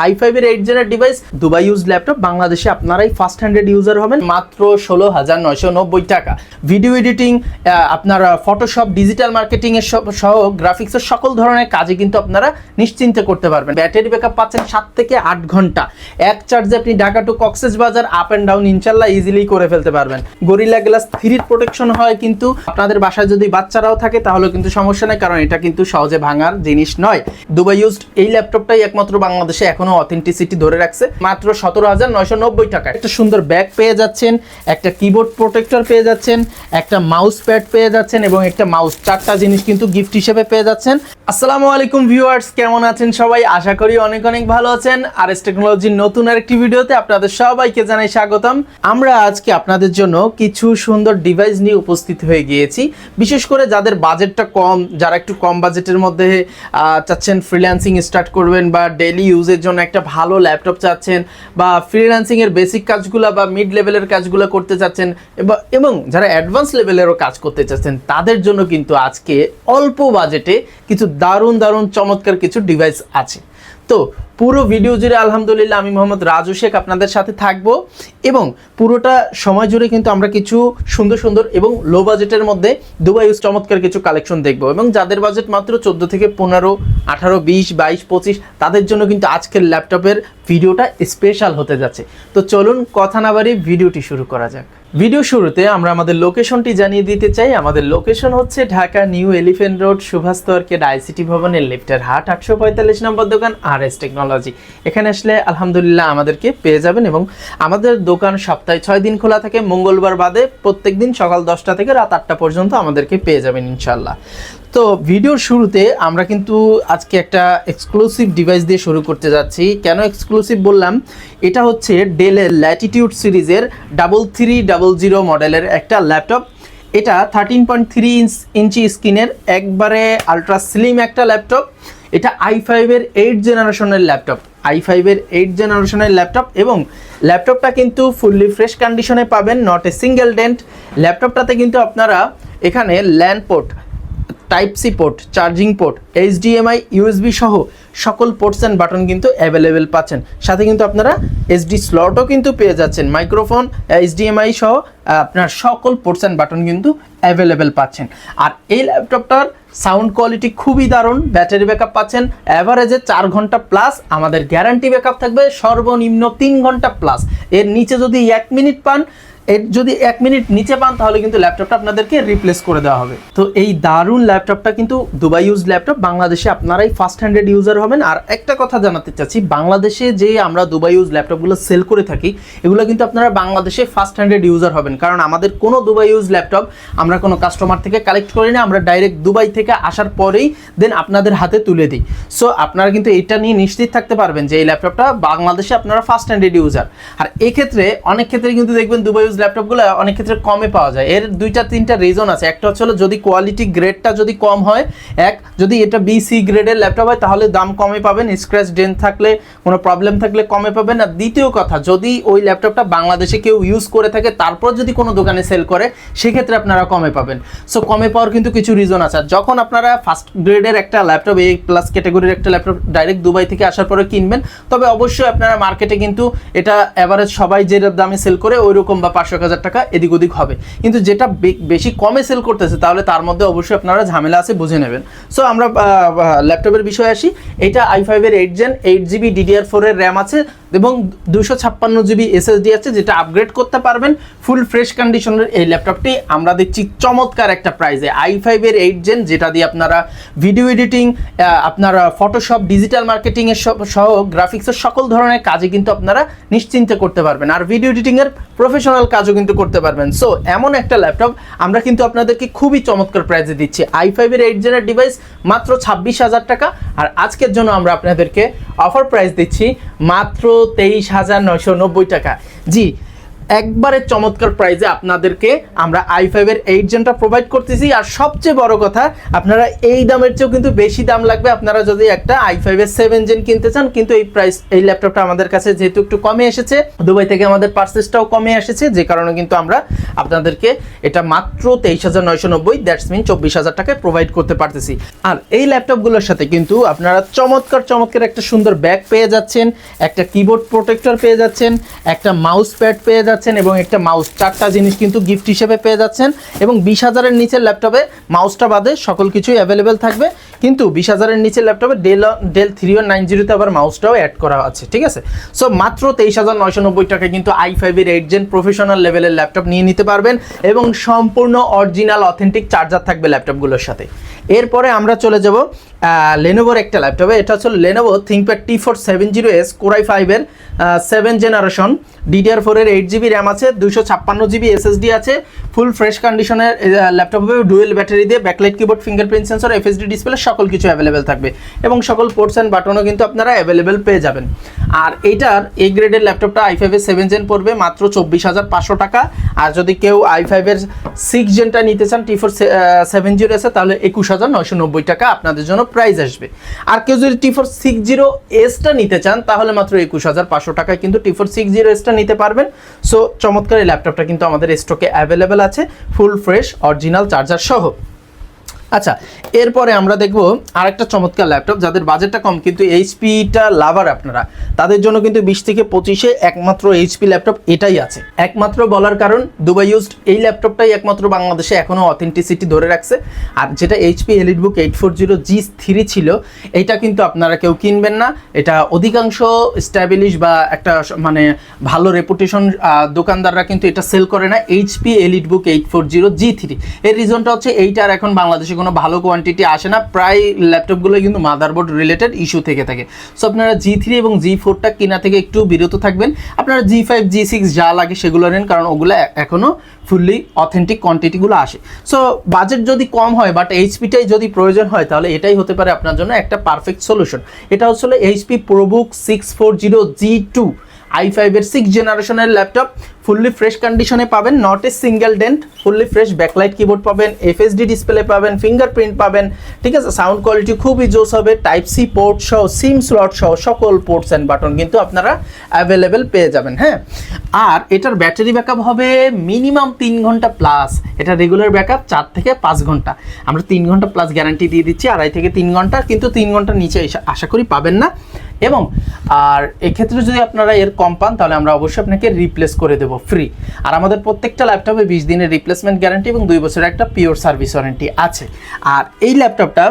i5 এর 8 জেনের device Dubai use laptop বাংলাদেশে আপনারাই ফার্স্ট হ্যান্ডেড ইউজার হবেন মাত্র 16,990 টাকা। ভিডিও এডিটিং, আপনার ফটোশপ, ডিজিটাল মার্কেটিং এর সহ গ্রাফিক্সের সকল ধরনের কাজে কিন্তু আপনারা নিশ্চিন্তে করতে পারবেন। ব্যাটারি ব্যাকআপ পাচ্ছেন 7 থেকে 8 ঘন্টা। এক চার্জে আপনি Dhaka to Cox's Bazar up and down ইনশাল্লাহ ইজিলি করে ফেলতে পারবেন। গরিলা গ্লাস 3 প্রোটেকশন হয়, কিন্তু আপনাদের বাসায় যদি বাচ্চারাও থাকে তাহলে কিন্তু সমস্যা নেই, কারণ এটা কিন্তু সহজে ভাঙার জিনিস নয়। দুবাই ইউজড এই ল্যাপটপটাই একমাত্র বাংলাদেশে এখনো অথেন্টিসিটি ধরে রাখছে মাত্র 17,990 টাকা। একটা সুন্দর ব্যাগ পেয়ে যাচ্ছেন, একটা কিবোর্ড প্রোটেক্টর পেয়ে যাচ্ছেন, একটা মাউস প্যাড পেয়ে যাচ্ছেন এবং একটা মাউস, 4টা জিনিস কিন্তু গিফট হিসেবে পেয়ে যাচ্ছেন। আসসালামু আলাইকুম ভিউয়ার্স, কেমন আছেন সবাই? আশা করি অনেক অনেক ভালো আছেন। আরএস টেকনোলজির নতুন আরেকটি ভিডিওতে আপনাদের সবাইকে জানাই স্বাগতম। আমরা আজকে আপনাদের জন্য কিছু সুন্দর ডিভাইস নিয়ে উপস্থিত হয়ে গিয়েছি, বিশেষ করে যাদের বাজেটটা কম, যারা একটু কম বাজেটের মধ্যে চাচ্ছেন ফ্রিল্যান্সিং স্টার্ট করবেন বা ডেইলি ইউজের জন্য একটা ভালো ল্যাপটপ চাচ্ছেন, বা ফ্রিল্যান্সিং এর বেসিক কাজগুলো বা মিড লেভেলের কাজগুলো করতে চাচ্ছেন, এবং যারা অ্যাডভান্স লেভেলেরও কাজ করতে চাচ্ছেন, তাদের জন্য কিন্তু আজকে অল্প বাজেটে কিছু দারুণ দারুণ চমৎকার কিছু ডিভাইস আছে। তো পুরো ভিডিও জুড়ে আলহামদুলিল্লাহ আমি মোহাম্মদ রাজু শেখ আপনাদের সাথে থাকবো, এবং পুরোটা সময় জুড়ে কিন্তু আমরা কিছু সুন্দর সুন্দর এবং লো বাজেটের মধ্যে দুবাই ইউজ চমৎকার কিছু কালেকশন দেখবো। এবং যাদের বাজেট মাত্র 14 থেকে 15, 18, 20, 22, 25, তাদের জন্য কিন্তু আজকের ল্যাপটপের ভিডিওটা স্পেশাল হতে যাচ্ছে। তো চলুন কথা না বাড়িয়ে ভিডিওটি শুরু করা যাক। ভিডিও শুরুতে আমরা আমাদের লোকেশনটি জানিয়ে দিতে চাই। আমাদের লোকেশন হচ্ছে Dhaka new elephant road, Subhash arcade, ICT ভবনের লেফটের হাট, 845 নম্বর দোকান আরএস টেকনোলজি। এখানে আসলে আলহামদুলিল্লাহ আমাদেরকে পেয়ে যাবেন, এবং আমাদের দোকান সপ্তাহে 6 দিন খোলা থাকে, মঙ্গলবার বাদে প্রত্যেক দিন সকাল 10টা থেকে রাত 8টা পর্যন্ত আমাদেরকে পেয়ে যাবেন ইনশাল্লাহ। তো ভিডিওর শুরুতে আমরা কিন্তু আজকে একটা এক্সক্লুসিভ ডিভাইস দিয়ে শুরু করতে যাচ্ছি। কেন এক্সক্লুসিভ বললাম? এটা হচ্ছে ডেলের ল্যাটিটিউড সিরিজের 3300 মডেলের একটা ল্যাপটপ। এটা 13.3 ইঞ্চি স্ক্রিনের একবারে আলট্রা স্লিম একটা ল্যাপটপ। এটা i5 এর 8 জেনারেশনের ল্যাপটপ, i5 এর 8 জেনারেশনের ল্যাপটপ, এবং ল্যাপটপটা কিন্তু ফুললি ফ্রেশ কন্ডিশনে পাবেন, নট এ সিঙ্গেল ডেন্ট। ল্যাপটপটাতে কিন্তু আপনারা এখানে LAN port, type C port, charging port, HDMI, USB সহ সকল পোর্টস অ্যান্ড বাটন কিন্তু অ্যাভেলেবেল পাচ্ছেন। সাথে কিন্তু আপনারা SD স্লটও কিন্তু পেয়ে যাচ্ছেন, মাইক্রোফোন, HDMI সহ আপনার সকল পোর্টস অ্যান্ড বাটন কিন্তু অ্যাভেলেবেল পাচ্ছেন। আর এই ল্যাপটপটার সাউন্ড কোয়ালিটি খুবই দারুণ। ব্যাটারি ব্যাকআপ পাচ্ছেন অ্যাভারেজে 4 ঘন্টা প্লাস, আমাদের গ্যারান্টি ব্যাকআপ থাকবে সর্বনিম্ন 3 ঘন্টা প্লাস। এর নিচে যদি 1 মিনিট পান, যদি 1 মিনিট নিচে পান, তাহলে কিন্তু ল্যাপটপটা আপনাদেরকে রিপ্লেস করে দেওয়া হবে। তো এই দারুণ ল্যাপটপটা কিন্তু দুবাই ইউজ ল্যাপটপ, বাংলাদেশে আপনারাই ফার্স্ট হ্যান্ডেড ইউজার হবেন। আর একটা কথা জানাতে চাচ্ছি, বাংলাদেশে যে আমরা দুবাই ইউজ ল্যাপটপগুলো সেল করে থাকি, এগুলো কিন্তু আপনারা বাংলাদেশে ফার্স্ট হ্যান্ডেড ইউজার হবেন, কারণ আমাদের কোনো দুবাই ইউজ ল্যাপটপ আমরা কোনো কাস্টমার থেকে কালেক্ট করি না, আমরা ডাইরেক্ট দুবাই থেকে আসার পরেই দেন আপনাদের হাতে তুলে দিই। সো আপনারা কিন্তু এটা নিয়ে নিশ্চিত থাকতে পারবেন যে এই ল্যাপটপটা বাংলাদেশে আপনারা ফার্স্ট হ্যান্ডেড ইউজার। আর এক্ষেত্রে অনেক ক্ষেত্রে কিন্তু দেখবেন দুবাই ইউজ ল্যাপটপগুলো অনেক ক্ষেত্রে কমে পাওয়া যায়। এর 2-3টা রিজন আছে। একটা হচ্ছে যদি কোয়ালিটি গ্রেডটা যদি কম হয়, যদি এটা BC গ্রেডের ল্যাপটপ হয় তাহলে দাম কমে পাবেন, স্ক্র্যাচ ডেন্ট থাকলে, কোনো প্রবলেম থাকলে কমে পাবেন। আর দ্বিতীয় কথা, যদি ওই ল্যাপটপটা বাংলাদেশে কেউ ইউজ করে থাকে, তারপর যদি কোনো দোকানে সেল করে, সেক্ষেত্রে আপনারা কমে পাবেন। সো কমে পাওয়ার কিন্তু কিছু রিজন আছে। আর যখন আপনারা ফার্স্ট গ্রেডের একটা ল্যাপটপ, A+ ক্যাটাগরির একটা ল্যাপটপ ডাইরেক্ট দুবাই থেকে আসার পরে কিনবেন, তবে অবশ্যই আপনারা মার্কেটে কিন্তু এটা অ্যাভারেজ সবাই যে দামে সেল করে ওই রকম বা 500,000 টাকা এদিক ওদিক হবে। কিন্তু যেটা বেশি কমে সেল করতেছে, তাহলে তার মধ্যে অবশ্যই আপনারা ঝামেলা আছে, বুঝে নেবেন। সো আমরা ল্যাপটপের বিষয়ে আসি। এটা i5 এর 8 জেন, 8GB DDR4 এর র্যাম আছে, এবং 256GB SSD আছে, যেটা আপগ্রেড করতে পারবেন। ফুল ফ্রেশ কন্ডিশনের এই ল্যাপটপটি আমরা দিচ্ছি চমৎকার একটা প্রাইসে। i5 এর 8 জেন, যেটা দিয়ে আপনারা ভিডিও এডিটিং, আপনারা ফটোশপ, ডিজিটাল মার্কেটিং এর সহ গ্রাফিক্সের সকল ধরনের কাজে কিন্তু আপনারা নিশ্চিন্তে করতে পারবেন। আর ভিডিও এডিটিং এর প্রফেশনাল কাজও কিন্তু করতে পারবেন। সো এমন একটা ল্যাপটপ আমরা কিন্তু আপনাদেরকে খুবই চমৎকার প্রাইসে দিচ্ছি। i5 এর 8 জেনের ডিভাইস মাত্র 26,000 টাকা। আর আজকের জন্য আমরা আপনাদেরকে অফার প্রাইস দিচ্ছি মাত্র 23,990 টাকা। জি, একবারে চমৎকার প্রাইসে আপনাদেরকে আমরা i5 এর 8 জেনটা প্রোভাইড করতেছি। আর সবচেয়ে বড় কথা, আপনারা এই দামের চেয়েও কিন্তু বেশি দাম লাগবে আপনারা যদি একটা i5 এর 7 জেন কিনতে চান। কিন্তু এই ল্যাপটপটা আমাদের কাছে যেহেতু একটু কমে এসেছে, দুবাই থেকে আমাদের পার্সেসটাও কমে এসেছে, যে কারণে কিন্তু আমরা আপনাদেরকে এটা মাত্র 23,990, দ্যাটস মিন 24,000 টাকায় প্রোভাইড করতে পারতেছি। আর এই ল্যাপটপগুলোর সাথে কিন্তু আপনারা চমৎকার একটা সুন্দর ব্যাগ পেয়ে যাচ্ছেন, একটা কিবোর্ড প্রোটেক্টর পেয়ে যাচ্ছেন, একটা মাউস প্যাড পেয়ে যাচ্ছেন এবং একটা মাউস, 4টা জিনিস কিন্তু গিফট হিসেবে পেয়ে যাচ্ছেন। এবং 20,000-এর নিচের ল্যাপটপে মাউসটা বাদে সকল কিছুই অ্যাভেলেবেল থাকবে, কিন্তু 20,000-এর নিচের ল্যাপটপে ডেল 3190-তে আবার মাউসটাও অ্যাড করা আছে, ঠিক আছে। সো মাত্র 23,990 টাকায় কিন্তু i5 এর 8 জেন প্রফেশনাল লেভেলের ল্যাপটপ নিয়ে নিতে পারবেন এবং সম্পূর্ণ অরিজিনাল অথেন্টিক চার্জার থাকবে ল্যাপটপগুলোর সাথে। এরপরে আমরা চলে যাব লেনোভোর একটা ল্যাপটপে। এটা হচ্ছে Lenovo ThinkPad T470S Core i5 এর 7 জেনারেশন, DDR4 এর 8GB র্যাম আছে, 256GB SSD আছে, ফুল ফ্রেশ কন্ডিশনের ল্যাপটপ হবে, ডুয়েল ব্যাটারি দিয়ে, backlight keyboard, fingerprint sensor, FSD display, সকল কিছু অ্যাভেলেবেল থাকবে এবং সকল পোর্টস অ্যান্ড বাটনও কিন্তু আপনারা অ্যাভেলেবেল পেয়ে যাবেন। আর এইটার এই গ্রেডের ল্যাপটপটা i5 এর 7 জেন পড়বে মাত্র 24,500 টাকা। আর যদি কেউ i5 এর 6 জেনটা নিতে চান T470S তাহলে 21,990 টাকা আপনাদের জন্য প্রাইস আসবে। আর কেউ যদি T460Sটা নিতে চান তাহলে মাত্র 21,500 টাকায় কিন্তু T460Sটা নিতে পারবেন। সো চমৎকার এই ল্যাপটপটা কিন্তু আমাদের স্টকে অ্যাভেলেবেল আছে, ফুল ফ্রেশ অরিজিনাল চার্জার সহ। আচ্ছা, এরপরে আমরা দেখব আরেকটা চমৎকার ল্যাপটপ, যাদের বাজেটটা কম কিন্তু এইচপিটা লাভার আপনারা, তাদের জন্য কিন্তু 20 থেকে 25-এ একমাত্র এইচপি ল্যাপটপ এটাই আছে। একমাত্র বলার কারণ দুবাই ইউজড এই ল্যাপটপটাই একমাত্র বাংলাদেশে এখনও অথেন্টিসিটি ধরে রাখছে। আর যেটা এইচপি এলিটবুক 840G3 ছিল, এটা কিন্তু আপনারা কেউ কিনবেন না। এটা অধিকাংশ স্ট্যাবলিশ বা একটা মানে ভালো রেপুটেশন দোকানদাররা কিন্তু এটা সেল করে না, এইচপি এলিটবুক 840G3। এর রিজনটা হচ্ছে এইটার এখন বাংলাদেশে কোনো ভালো কোয়ান্টিটি আসে না, প্রায় ল্যাপটপগুলো কিন্তু মাদারবোর্ড রিলেটেড ইস্যু থেকে থাকে। সো আপনারা G3 এবং G4টা কেনা থেকে একটু বিরত থাকবেন। আপনারা G5 G6 যা লাগে সেগুলো নেন, কারণ ওগুলো এখনও ফুললি অথেন্টিক কোয়ান্টিটিগুলো আসে। সো বাজেট যদি কম হয় বাট এইচপিটাই যদি প্রয়োজন হয় তাহলে এটাই হতে পারে আপনার জন্য একটা পারফেক্ট সলিউশন। এটা হচ্ছে এইচপি প্রোবুক 640G2 i5 এর 6 জেনারেশনের ল্যাপটপ, ফুললি ফ্রেশ কন্ডিশনে পাবেন, not a single dent, fully fresh backlight keyboard পাবেন, FSD ডিসপ্লে পাবেন, ফিঙ্গারপ্রিন্ট পাবেন, ঠিক আছে। সাউন্ড কোয়ালিটি খুবই জোস হবে, টাইপ সি পোর্ট সহ, সিম স্লট সহ সকল পোর্টস অ্যান্ড বাটন কিন্তু আপনারা অ্যাভেলেবেল পেয়ে যাবেন। হ্যাঁ, আর এটার ব্যাটারি ব্যাকআপ হবে মিনিমাম 3 ঘন্টা প্লাস, এটা রেগুলার ব্যাকআপ 4 থেকে 5 ঘন্টা। আমরা 3 ঘন্টা প্লাস গ্যারান্টি দিয়ে দিচ্ছি, 2.5 থেকে 3 ঘন্টা, কিন্তু 3 ঘন্টার নিচে আশা করি পাবেন না। এবং আর এক্ষেত্রে যদি আপনারা এর কম পান তাহলে আমরা অবশ্যই আপনাকে রিপ্লেস করে দেবো ফ্রি। আর আমাদের প্রত্যেকটা ল্যাপটপে 20 দিনের রিপ্লেসমেন্ট গ্যারান্টি এবং 2 বছরের একটা পিওর সার্ভিস ওয়ারেন্টি আছে। আর এই ল্যাপটপটা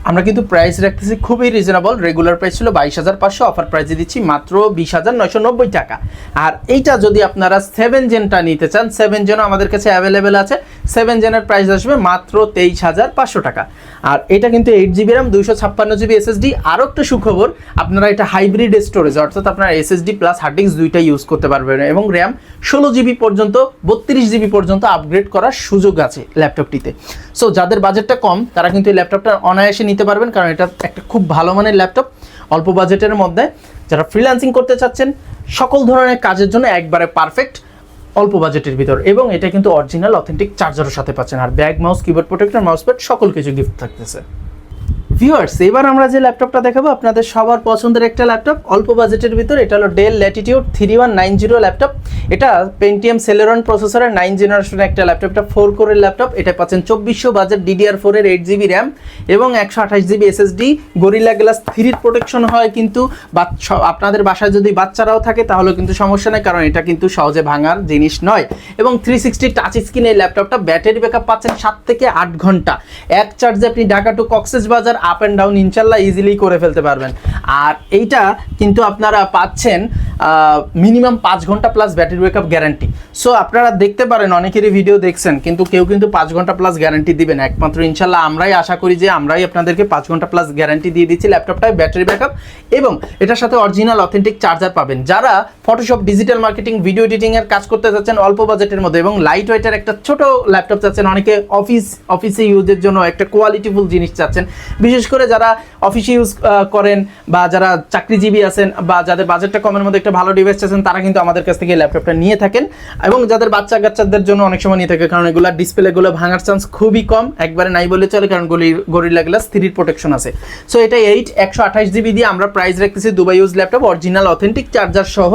আমরা কিন্তু প্রাইস রাখতেছি খুবই রিজনেবল, রেগুলার প্রাইস ছিল 22,500, অফার প্রাইসে দিচ্ছি মাত্র 20,990 টাকা। আর এইটা যদি আপনারা 7 জেনটা নিতে চান, 7 জেনও আমাদের কাছে অ্যাভেলেবেল আছে, 7 জেনের প্রাইস আসবে মাত্র 23,500 টাকা। আর এটা কিন্তু 8GB র্যাম, 256GB SSD। আরও একটা সুখবর, আপনারা এটা হাইব্রিড স্টোরেজ, অর্থাৎ আপনারা SSD প্লাস হার্ড ডিস্ক দুইটাই ইউজ করতে পারবেন এবং র্যাম 16GB পর্যন্ত 32GB পর্যন্ত আপগ্রেড করার সুযোগ আছে ল্যাপটপটিতে। সো যাদের বাজেটটা কম তারা কিন্তু এই ল্যাপটপটা অনায়াসে নিতে পারবেন, কারণ এটা একটা খুব ভালো মানের ল্যাপটপ, অল্প বাজেটের মধ্যে। যারা ফ্রিল্যান্সিং করতে চাচ্ছেন সকল ধরনের কাজের জন্য একবারে পারফেক্ট, অল্প বাজেটের ভিতর। এবং এটা কিন্তু অরিজিনাল অথেন্টিক চার্জারও সাথে পাচ্ছেন, আর bag, mouse, keyboard protector, mouse pad সকল কিছু গিফট থাকতেছে। ভিউয়ার্স, এবার আমরা যে ল্যাপটপটা দেখাবো আপনাদের সবার পছন্দের একটা ল্যাপটপ, অল্প বাজেটের ভিতর। এটা হলো ডেল ল্যাটিটিউড 3190 ল্যাপটপ। এটা পেন্টিয়াম সেলেরন প্রসেসরের 9 জেনারেশনের একটা ল্যাপটপ, এটা 4 কোরের ল্যাপটপ। এটা পাচ্ছেন 2400 বাজেট, DDR4 এর 8GB র্যাম এবং 128GB SSD। Gorilla glass 3 protection হয়, কিন্তু আপনাদের বাসায় যদি বাচ্চারাও থাকে তাহলে কিন্তু সমস্যা নেই, কারণ এটা কিন্তু সহজে ভাঙার জিনিস নয়। এবং 360 টাচ স্ক্রিন এই ল্যাপটপটা। ব্যাটারি ব্যাকআপ পাচ্ছেন 7 থেকে 8 ঘন্টা। এক চার্জে আপনি ঢাকা টু কক্সেস বাজার আপ অ্যান্ড ডাউন ইনশাল্লাহ ইজিলি করে ফেলতে পারবেন। আর এইটা কিন্তু আপনারা পাচ্ছেন মিনিমাম 5 ঘন্টা plus battery backup guarantee. So আপনারা দেখতে পারেন অনেকেরই ভিডিও দেখছেন, কিন্তু কেউ কিন্তু 5 ঘন্টা প্লাস গ্যারান্টি দিবেন, একমাত্র ইনশাল্লাহ আমরাই আশা করি যে আমরাই আপনাদেরকে 5 ঘন্টা প্লাস গ্যারান্টি দিয়ে দিচ্ছি ল্যাপটপটায়, ব্যাটারি ব্যাকআপ এবং এটার সাথে অরিজিনাল অথেন্টিক চার্জার পাবেন। যারা Photoshop, digital marketing, video editing এর কাজ করতে চাচ্ছেন অল্প বাজেটের মধ্যে এবং লাইট ওয়েটের একটা ছোট ল্যাপটপ চাচ্ছেন, অনেকে অফিসে ইউজের জন্য একটা কোয়ালিটিফুল জিনিস চাচ্ছেন, বিশেষ করে যারা অফিসে ইউজ করেন বা যারা চাকরিজীবী আছেন বা যাদের বাজেটটা কমের মধ্যে একটা একটা ভালো ডিভাইস চাচ্ছেন তারা কিন্তু আমাদের কাছ থেকে ল্যাপটপটা নিয়ে থাকেন, এবং যাদের বাচ্চা কাচ্চাদের জন্য অনেক সময় নিয়ে থাকে, কারণ এগুলো ডিসপ্লেগুলো ভাঙার চান্স খুবই কম, একবারে নাই বলে চলে, কারণ গরিলা গ্লাস 3 প্রোটেকশন আছে। সো এটা 128GB দিয়ে আমরা প্রাইস রাখতেছি Dubai use laptop original authentic charger সহ।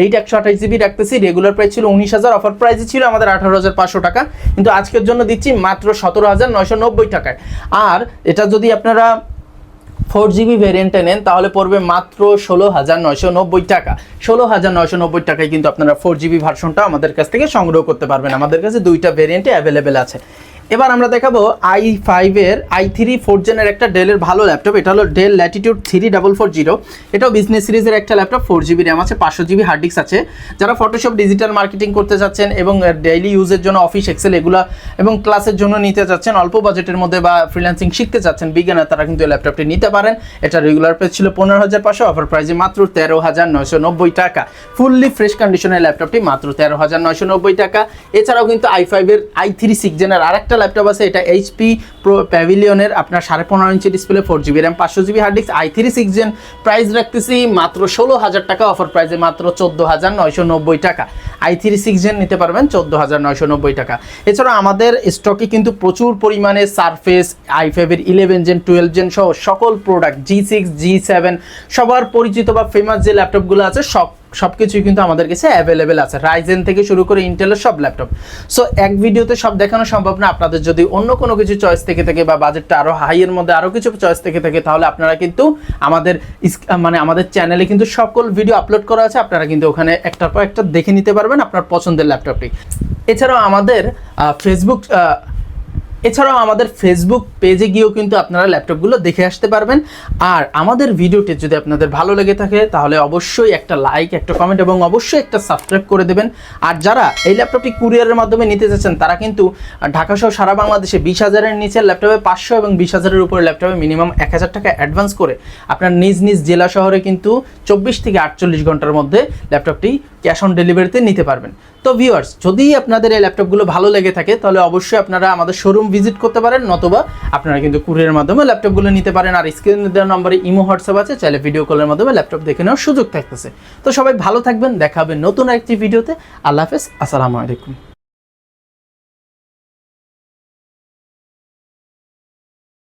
128GB রাখতেছি, রেগুলার প্রাইস ছিল 19,000, অফার প্রাইসে ছিল আমাদের 18,500 টাকা, কিন্তু আজকের জন্য দিচ্ছি মাত্র 17,990 টাকায়। আর এটা যদি আপনারা 4GB ভ্যারিয়েন্টে নেন তাহলে পড়বে মাত্র 16,990 টাকা। 16,990 টাকায় কিন্তু আপনারা 4GB ভার্সনটা আমাদের কাছ থেকে সংগ্রহ করতে পারবেন। আমাদের কাছে দুইটা ভ্যারিয়েন্টে অ্যাভেলেবেল আছে। এবার আমরা দেখাবো i5 এর i3 4th জেনের একটা ডেলের ভালো ল্যাপটপ। এটা হলো ডেল ল্যাটিটিউড 3440। এটাও বিজনেস সিরিজের একটা ল্যাপটপ, 4GB র্যাম আছে, 500GB হার্ড ডিস্ক আছে। যারা ফটোশপ ডিজিটাল মার্কেটিং করতে চাচ্ছেন এবং ডেইলি ইউজের জন্য অফিস এক্সেল এগুলা এবং ক্লাসের জন্য নিতে চাচ্ছেন, অল্প বাজেটের মধ্যে বা ফ্রিল্যান্সিং শিখতে চাচ্ছেন বিজ্ঞানের, তারা কিন্তু এই ল্যাপটপটি নিতে পারেন। এটা রেগুলার প্রাইস ছিল 15,500, অফার প্রাইসে মাত্র 13,990 টাকা। ফুললি ফ্রেশ কন্ডিশনের ল্যাপটপটি মাত্র 13,990 টাকা। এছাড়াও কিন্তু i5 এর i3 6th জেনের আরেকটা ল্যাপটপ আছে, এটা এইচপি প্রো প্যাভিলিয়নের আপনার 15.5 inch display, 4GB RAM, 500GB hard disk, i3 6th gen. Price রাখতেছি মাত্র 16,000 টাকা, অফার প্রাইসে মাত্র 14,990 টাকা। i3 6th জেন নিতে পারবেন 14,990 টাকা। এছাড়া আমাদের স্টকে কিন্তু প্রচুর পরিমাণে সারফেস, i5 এর 11 জেন 12 জেন সহ সকল প্রোডাক্ট, G6 G7 সবার পরিচিত বা ফেমাস যে ল্যাপটপগুলো আছে সবকিছুই কিন্তু আমাদের কাছে অ্যাভেলেবেল আছে, রাইজেন থেকে শুরু করে ইন্টেলের সব ল্যাপটপ। সো এক ভিডিওতে সব দেখানো সম্ভব না। আপনাদের যদি অন্য কোনো কিছু চয়েস থেকে থাকে বা বাজেটটা আরও হাইয়ের মধ্যে আরও কিছু চয়েস থেকে থাকে, তাহলে আপনারা কিন্তু আমাদের চ্যানেলে কিন্তু সকল ভিডিও আপলোড করা আছে, আপনারা কিন্তু ওখানে একটার পর একটা দেখে নিতে পারবেন আপনার পছন্দের ল্যাপটপটি। এছাড়াও আমাদের ফেসবুক পেজে গিয়েও কিন্তু আপনারা ল্যাপটপগুলো দেখে আসতে পারবেন। আর আমাদের ভিডিওটি যদি আপনাদের ভালো লেগে থাকে তাহলে অবশ্যই একটা লাইক, একটা কমেন্ট এবং অবশ্যই একটা সাবস্ক্রাইব করে দেবেন। আর যারা এই ল্যাপটপটি কুরিয়ারের মাধ্যমে নিতে চাচ্ছেন তারা কিন্তু ঢাকা সহ সারা বাংলাদেশে 20,000-এর নিচে ল্যাপটপে 500 এবং 20,000-এর উপরে ল্যাপটপে মিনিমাম 1,000 টাকা অ্যাডভান্স করে আপনার নিজ নিজ জেলা শহরে কিন্তু 24 থেকে 48 ঘন্টার মধ্যে ল্যাপটপটি ক্যাশ অন ডেলিভারিতে নিতে পারবেন। তো ভিউয়ার্স, যদি আপনাদের এই ল্যাপটপগুলো ভালো লেগে থাকে তাহলে অবশ্যই আপনারা আমাদের শোরুম ভিজিট করতে পারেন, নতুবা আপনারা কিন্তু কুরিয়ারের মাধ্যমে ল্যাপটপগুলো নিতে পারেন। আর স্ক্রিনে দেওয়া নম্বরে ইমো হোয়াটসঅ্যাপ আছে, চাইলে ভিডিও কলের মাধ্যমে ল্যাপটপ দেখে নেওয়ার সুযোগ থাকতেছে। তো সবাই ভালো থাকবেন, দেখা হবে নতুন একটি ভিডিওতে। আল্লাহ হাফেজ, আসসালামু আলাইকুম।